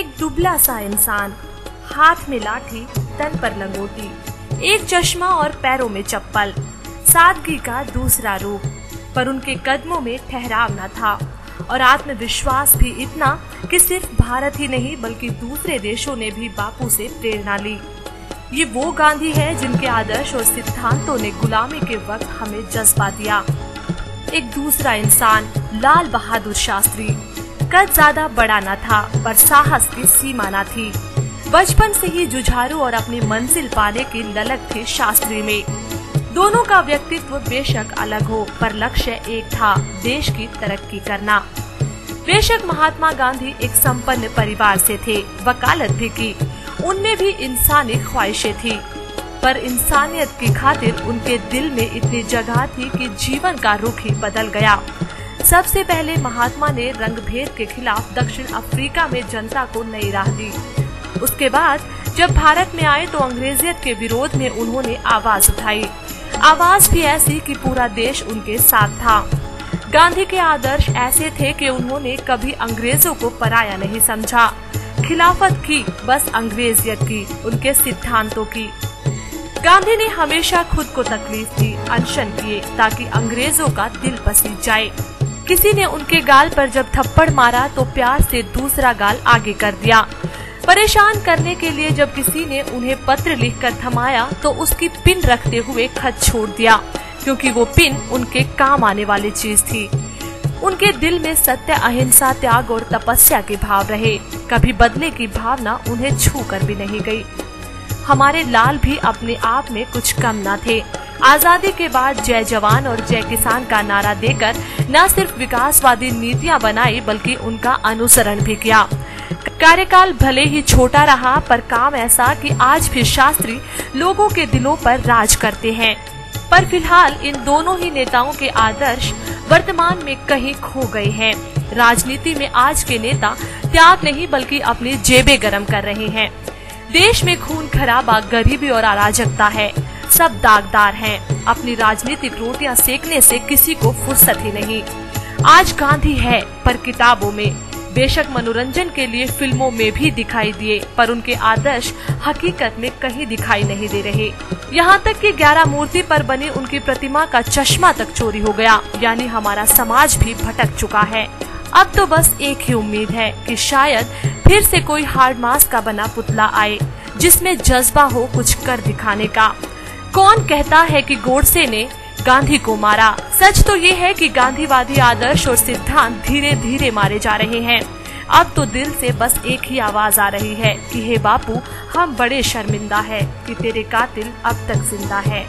एक दुबला सा इंसान, हाथ में लाठी, तन पर लंगोटी, एक चश्मा और पैरों में चप्पल, सादगी का दूसरा रूप। पर उनके कदमों में ठहराव न था और आत्मविश्वास भी इतना कि सिर्फ भारत ही नहीं बल्कि दूसरे देशों ने भी बापू से प्रेरणा ली। ये वो गांधी है जिनके आदर्श और सिद्धांतों ने गुलामी के वक्त हमें जज्बा दिया। एक दूसरा इंसान, लाल बहादुर शास्त्री। कद ज्यादा बड़ा न था पर साहस की सीमा न थी। बचपन से ही जुझारू और अपनी मंजिल पाने की ललक थी शास्त्री में। दोनों का व्यक्तित्व बेशक अलग हो पर लक्ष्य एक था, देश की तरक्की करना। बेशक महात्मा गांधी एक संपन्न परिवार से थे, वकालत भी की, उनमें भी इंसानी ख्वाहिशें थी, पर इंसानियत की खातिर उनके दिल में इतनी जगह थी कि जीवन का रुख ही बदल गया। सबसे पहले महात्मा ने रंगभेद के खिलाफ दक्षिण अफ्रीका में जनता को नई राह दी। उसके बाद जब भारत में आए तो अंग्रेजियत के विरोध में उन्होंने आवाज उठाई, आवाज भी ऐसी कि पूरा देश उनके साथ था। गांधी के आदर्श ऐसे थे कि उन्होंने कभी अंग्रेजों को पराया नहीं समझा, खिलाफत की बस अंग्रेजियत की, उनके सिद्धांतों की। गांधी ने हमेशा खुद को तकलीफ दी, अनशन किए ताकि अंग्रेजों का दिल पसीज जाए। किसी ने उनके गाल पर जब थप्पड़ मारा तो प्यार से दूसरा गाल आगे कर दिया। परेशान करने के लिए जब किसी ने उन्हें पत्र लिखकर थमाया तो उसकी पिन रखते हुए खत छोड़ दिया, क्योंकि वो पिन उनके काम आने वाली चीज थी। उनके दिल में सत्य, अहिंसा, त्याग और तपस्या के भाव रहे। कभी बदले की भावना उन्हें छू कर भी नहीं गई। हमारे लाल भी अपने आप में कुछ कम न थे। आजादी के बाद जय जवान और जय किसान का नारा देकर न सिर्फ विकासवादी नीतियां बनाई बल्कि उनका अनुसरण भी किया। कार्यकाल भले ही छोटा रहा पर काम ऐसा कि आज भी शास्त्री लोगों के दिलों पर राज करते हैं। पर फिलहाल इन दोनों ही नेताओं के आदर्श वर्तमान में कहीं खो गए हैं। राजनीति में आज के नेता त्याग नहीं बल्कि अपनी जेबें गरम कर रहे हैं। देश में खून खराबा, गरीबी और अराजकता है, सब दागदार हैं। अपनी राजनीतिक रोटियां सेकने से किसी को फुर्सत ही नहीं। आज गांधी है पर किताबों में, बेशक मनोरंजन के लिए फिल्मों में भी दिखाई दिए, पर उनके आदर्श हकीकत में कहीं दिखाई नहीं दे रहे। यहाँ तक कि 11 मूर्ति पर बनी उनकी प्रतिमा का चश्मा तक चोरी हो गया, यानी हमारा समाज भी भटक चुका है। अब तो बस एक ही उम्मीद है कि शायद फिर से कोई हार्ड मास का बना पुतला आए जिसमें जज्बा हो कुछ कर दिखाने का। कौन कहता है कि गोडसे ने गांधी को मारा? सच तो ये है कि गांधीवादी आदर्श और सिद्धांत धीरे धीरे मारे जा रहे हैं। अब तो दिल से बस एक ही आवाज आ रही है कि हे बापू, हम बड़े शर्मिंदा है कि तेरे कातिल अब तक जिंदा है।